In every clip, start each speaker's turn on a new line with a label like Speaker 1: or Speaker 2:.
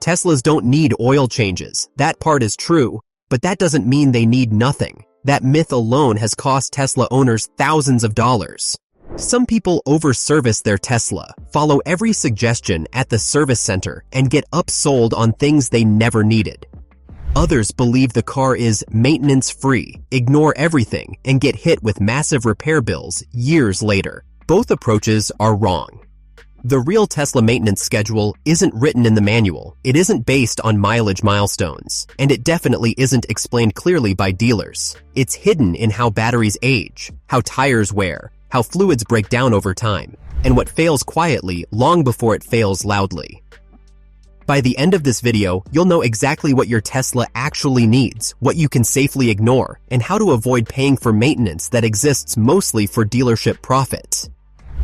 Speaker 1: Teslas don't need oil changes. That part is true, but that doesn't mean they need nothing. That myth alone has cost Tesla owners thousands of dollars. Some people overservice their Tesla, follow every suggestion at the service center, and get upsold on things they never needed. Others believe the car is maintenance-free, ignore everything, and get hit with massive repair bills years later. Both approaches are wrong. The real Tesla maintenance schedule isn't written in the manual, it isn't based on mileage milestones, and it definitely isn't explained clearly by dealers. It's hidden in how batteries age, how tires wear, how fluids break down over time, and what fails quietly long before it fails loudly. By the end of this video, you'll know exactly what your Tesla actually needs, what you can safely ignore, and how to avoid paying for maintenance that exists mostly for dealership profit.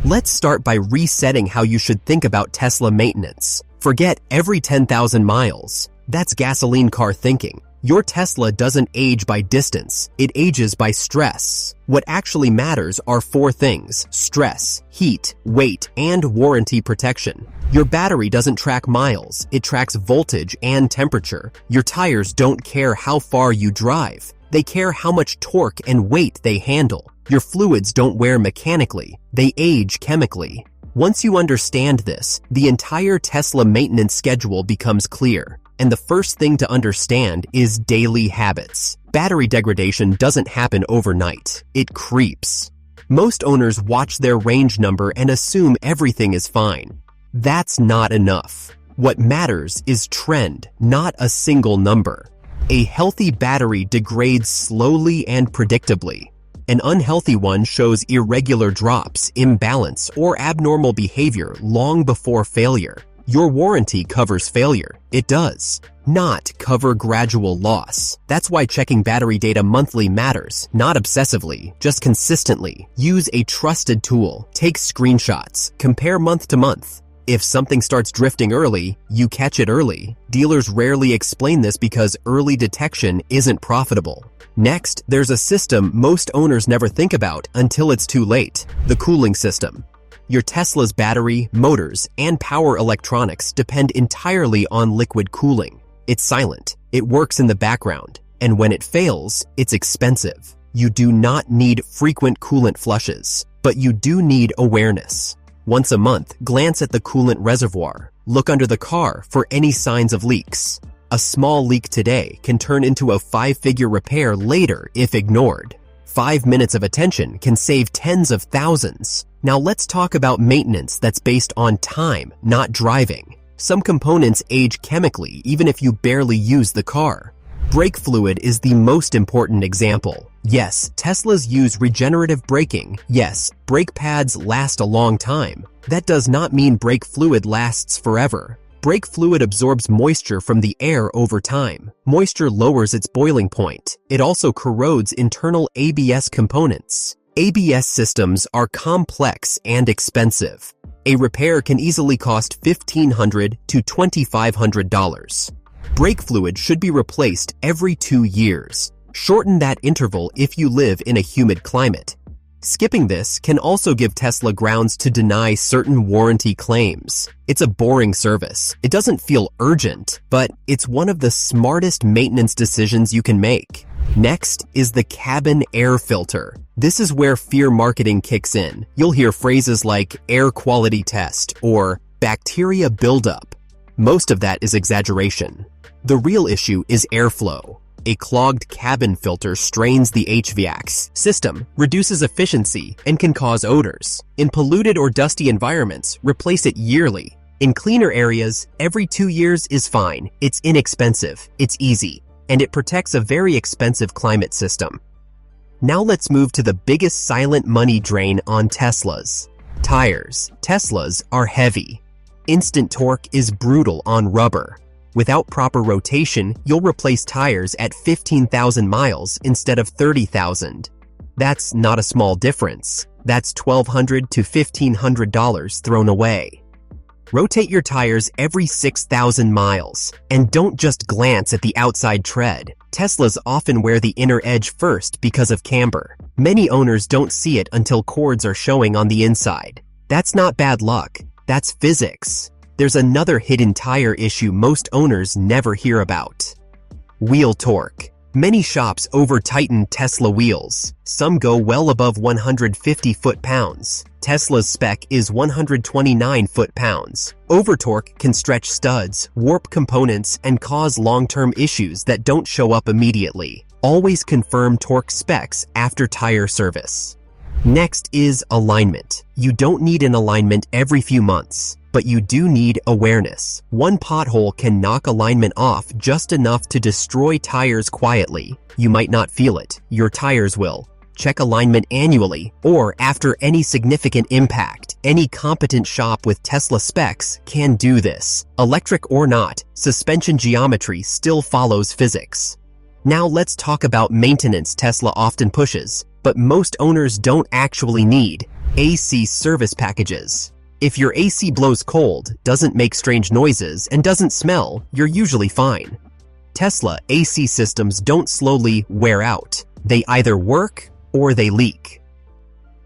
Speaker 1: Let's start by resetting how you should think about Tesla maintenance. Forget every 10,000 miles. That's gasoline car thinking. Your Tesla doesn't age by distance, it ages by stress. What actually matters are 4 things: stress, heat, weight, and warranty protection. Your battery doesn't track miles, it tracks voltage and temperature. Your tires don't care how far you drive, they care how much torque and weight they handle. Your fluids don't wear mechanically, they age chemically. Once you understand this, the entire Tesla maintenance schedule becomes clear. And the first thing to understand is daily habits. Battery degradation doesn't happen overnight, it creeps. Most owners watch their range number and assume everything is fine. That's not enough. What matters is trend, not a single number. A healthy battery degrades slowly and predictably. An unhealthy one shows irregular drops, imbalance, or abnormal behavior long before failure. Your warranty covers failure. It does not cover gradual loss. That's why checking battery data monthly matters, not obsessively, just consistently. Use a trusted tool, take screenshots, compare month to month. If something starts drifting early, you catch it early. Dealers rarely explain this because early detection isn't profitable. Next, there's a system most owners never think about until it's too late: the cooling system. Your Tesla's battery, motors, and power electronics depend entirely on liquid cooling. It's silent, it works in the background, and when it fails, it's expensive. You do not need frequent coolant flushes, but you do need awareness. Once a month, glance at the coolant reservoir. Look under the car for any signs of leaks. A small leak today can turn into a 5-figure repair later if ignored. 5 minutes of attention can save tens of thousands. Now let's talk about maintenance that's based on time, not driving. Some components age chemically even if you barely use the car. Brake fluid is the most important example. Yes, Teslas use regenerative braking. Yes, brake pads last a long time. That does not mean brake fluid lasts forever. Brake fluid absorbs moisture from the air over time. Moisture lowers its boiling point. It also corrodes internal ABS components. ABS systems are complex and expensive. A repair can easily cost $1,500 to $2,500. Brake fluid should be replaced every 2 years. Shorten that interval if you live in a humid climate. Skipping this can also give Tesla grounds to deny certain warranty claims. It's a boring service. It doesn't feel urgent, but it's one of the smartest maintenance decisions you can make. Next is the cabin air filter. This is where fear marketing kicks in. You'll hear phrases like air quality test or bacteria buildup. Most of that is exaggeration. The real issue is airflow. A clogged cabin filter strains the HVAC system, reduces efficiency, and can cause odors. In polluted or dusty environments, replace it yearly. In cleaner areas, every 2 years is fine. It's inexpensive, it's easy, and it protects a very expensive climate system. Now let's move to the biggest silent money drain on Teslas: tires. Teslas are heavy. Instant torque is brutal on rubber. Without proper rotation, you'll replace tires at 15,000 miles instead of 30,000. That's not a small difference. That's $1,200 to $1,500 thrown away. Rotate your tires every 6,000 miles, and don't just glance at the outside tread. Teslas often wear the inner edge first because of camber. Many owners don't see it until cords are showing on the inside. That's not bad luck, that's physics. there's another hidden tire issue most owners never hear about. Wheel torque. Many shops over-tighten Tesla wheels. Some go well above 150 foot-pounds. Tesla's spec is 129 foot-pounds. Over-torque can stretch studs, warp components, and cause long-term issues that don't show up immediately. Always confirm torque specs after tire service. Next is alignment. You don't need an alignment every few months, but you do need awareness. One pothole can knock alignment off just enough to destroy tires quietly. You might not feel it. Your tires will. Check alignment annually or after any significant impact. Any competent shop with Tesla specs can do this. Electric or not, suspension geometry still follows physics. Now let's talk about maintenance Tesla often pushes, but most owners don't actually need: AC service packages. If your AC blows cold, doesn't make strange noises, and doesn't smell, you're usually fine. Tesla AC systems don't slowly wear out. They either work or they leak.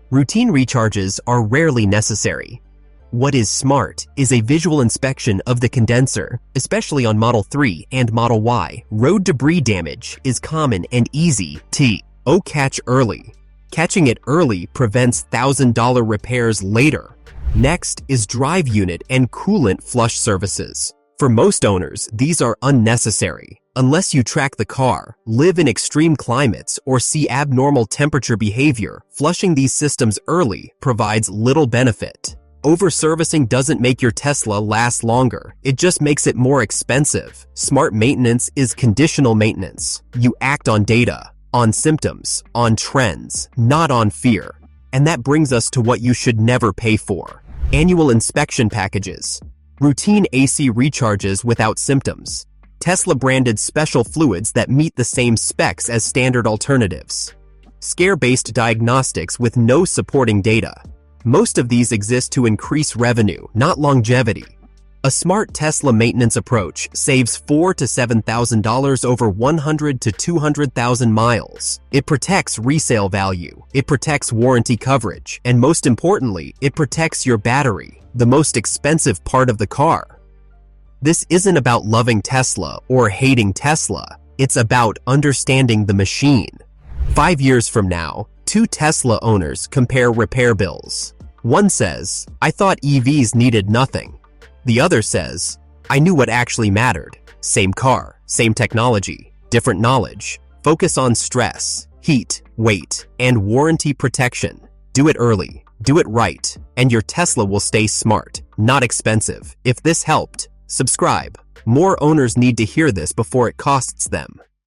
Speaker 1: Routine recharges are rarely necessary. What is smart is a visual inspection of the condenser, especially on Model 3 and Model Y. Road debris damage is common and easy to catch early. Catching it early prevents $1,000 repairs later. Next is drive unit and coolant flush services. For most owners, these are unnecessary. Unless you track the car, live in extreme climates, or see abnormal temperature behavior, flushing these systems early provides little benefit. Overservicing doesn't make your Tesla last longer. It just makes it more expensive. Smart maintenance is conditional maintenance. You act on data, on symptoms, on trends, not on fear. And that brings us to what you should never pay for: annual inspection packages. Routine AC recharges without symptoms. Tesla-branded special fluids that meet the same specs as standard alternatives. Scare-based diagnostics with no supporting data. Most of these exist to increase revenue, not longevity. A smart Tesla maintenance approach saves $4,000 to $7,000 over 100 to 200,000 miles. It protects resale value, it protects warranty coverage, and most importantly, it protects your battery, the most expensive part of the car. This isn't about loving Tesla or hating Tesla. It's about understanding the machine. 5 years from now, two Tesla owners compare repair bills. One says, "I thought EVs needed nothing." The other says, "I knew what actually mattered." Same car, same technology, different knowledge. Focus on stress, heat, weight, and warranty protection. Do it early, do it right, and your Tesla will stay smart, not expensive. If this helped, subscribe. More owners need to hear this before it costs them.